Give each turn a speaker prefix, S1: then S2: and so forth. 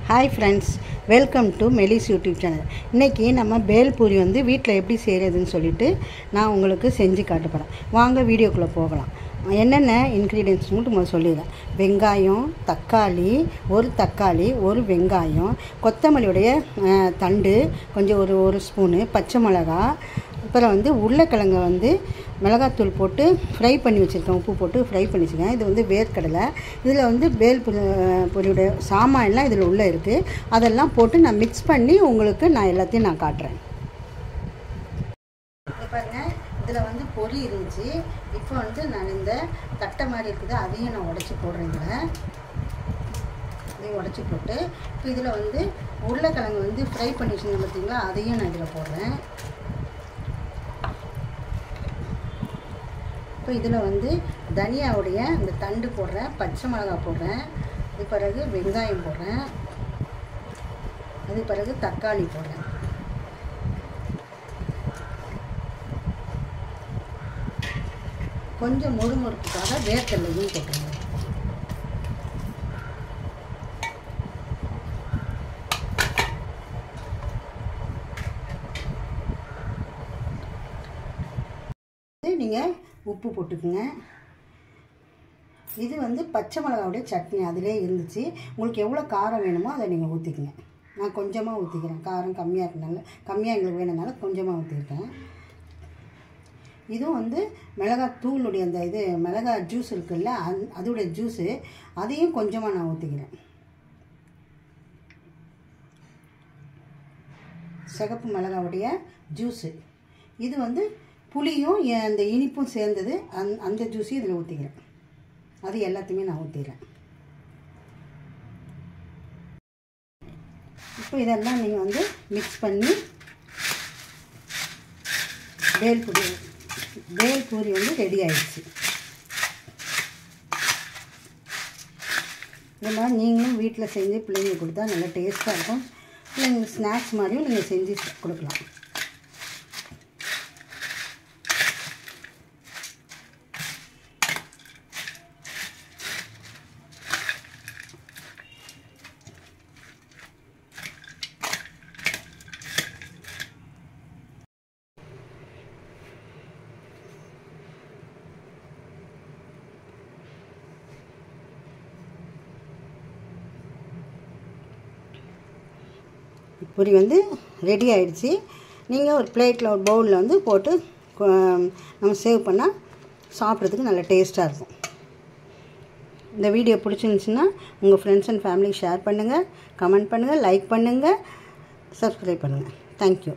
S1: Hi friends, welcome to மெலிஸ் YouTube channel. இன்றைக்கி நம்ம பேல் பூரி வந்து வீட்டில் எப்படி செய்கிறதுன்னு சொல்லிவிட்டு நான் உங்களுக்கு செஞ்சு காட்ட போகிறேன். வாங்க வீடியோக்குள்ளே போகலாம். என்னென்ன இன்க்ரீடியன்ட்ஸ் மட்டும் சொல்லிடுறேன். வெங்காயம், தக்காளி, ஒரு வெங்காயம், கொத்தமல்லியுடைய தண்டு கொஞ்சம் ஒரு ஸ்பூனு, பச்சை மிளகா, அப்புறம் வந்து உருளைக்கிழங்கை வந்து மிளகாத்தூள் போட்டு ஃப்ரை பண்ணி வச்சுருக்கேன், உப்பு போட்டு ஃப்ரை பண்ணி வச்சுருக்கேன். இது வந்து வேர்க்கடலை. இதில் வந்து பேல் பொரியுடைய சாமான்லாம் இதில் உள்ளே இருக்குது. அதெல்லாம் போட்டு நான் மிக்ஸ் பண்ணி உங்களுக்கு நான் எல்லாத்தையும் நான் காட்டுறேன். பாருங்கள், இதில் வந்து பொரி இருந்துச்சு. இப்போ வந்து நான் இந்த தட்டை மாதிரி இருக்குது, அதையும் நான் உடச்சி போடுறேன். இதையும் உடச்சி போட்டு இப்போ இதில் வந்து உருளைக்கிழங்கு வந்து ஃப்ரை பண்ணி வச்சுருந்தேன் பார்த்தீங்களா, அதையும் நான் இதில் போடுறேன். இப்போ இதில் வந்து தனியாவுடைய இந்த தண்டு போடுறேன், பச்சை மிளகா போடுறேன், அது பிறகு வெங்காயம் போடுறேன், அது பிறகு தக்காளி போடுறேன். கொஞ்சம் முறுமுறுப்புக்காக வேர்க்கடலையும் போட்டுருங்க. நீங்கள் உப்பு போட்டுக்குங்க. இது வந்து பச்சை மிளகாவுடைய சட்னி அதிலே இருந்துச்சு. உங்களுக்கு எவ்வளோ காரம் வேணுமோ அதை நீங்கள் ஊற்றிக்குங்க. நான் கொஞ்சமாக ஊற்றிக்கிறேன், காரம் கம்மியாக இருக்கனால, கம்மியாக எங்களுக்கு வேணுனால கொஞ்சமாக ஊற்றிருக்கேன். இதுவும் வந்து மிளகாத்தூளுடைய அந்த இது மிளகாய் ஜூஸ் இருக்குல்ல, அதோடைய ஜூஸு, அதையும் கொஞ்சமாக நான் ஊற்றிக்கிறேன். சிகப்பு மிளகாவுடைய ஜூஸு, இது வந்து புளியும் அந்த இனிப்பும் சேர்ந்தது, அந்த ஜூஸையும் இதில் ஊற்றிக்கிறேன். அது எல்லாத்தையுமே நான் ஊற்றிடுறேன். இப்போ இதெல்லாம் நீங்கள் வந்து மிக்ஸ் பண்ணி பேல் பூரி வந்து ரெடி ஆயிடுச்சு. இந்த மாதிரி நீங்களும் வீட்டில் செஞ்சு பிள்ளைங்களுக்கு கொடுத்தா நல்லா டேஸ்ட்டாக இருக்கும். பிள்ளைங்களுக்கு ஸ்நாக்ஸ் மாதிரியும் நீங்கள் செஞ்சு கொடுக்கலாம். பூரி வந்து ரெடி ஆகிடுச்சு. நீங்கள் ஒரு பிளேட்டில், ஒரு பவுலில் வந்து போட்டு நம்ம சேவ் பண்ணால் சாப்பிட்றதுக்கு நல்ல டேஸ்ட்டாக இருக்கும். இந்த வீடியோ பிடிச்சிருந்துச்சுன்னா உங்கள் ஃப்ரெண்ட்ஸ் அண்ட் ஃபேமிலிக்கு ஷேர் பண்ணுங்கள், கமெண்ட் பண்ணுங்கள், லைக் பண்ணுங்கள், சப்ஸ்கிரைப் பண்ணுங்கள். தேங்க்யூ.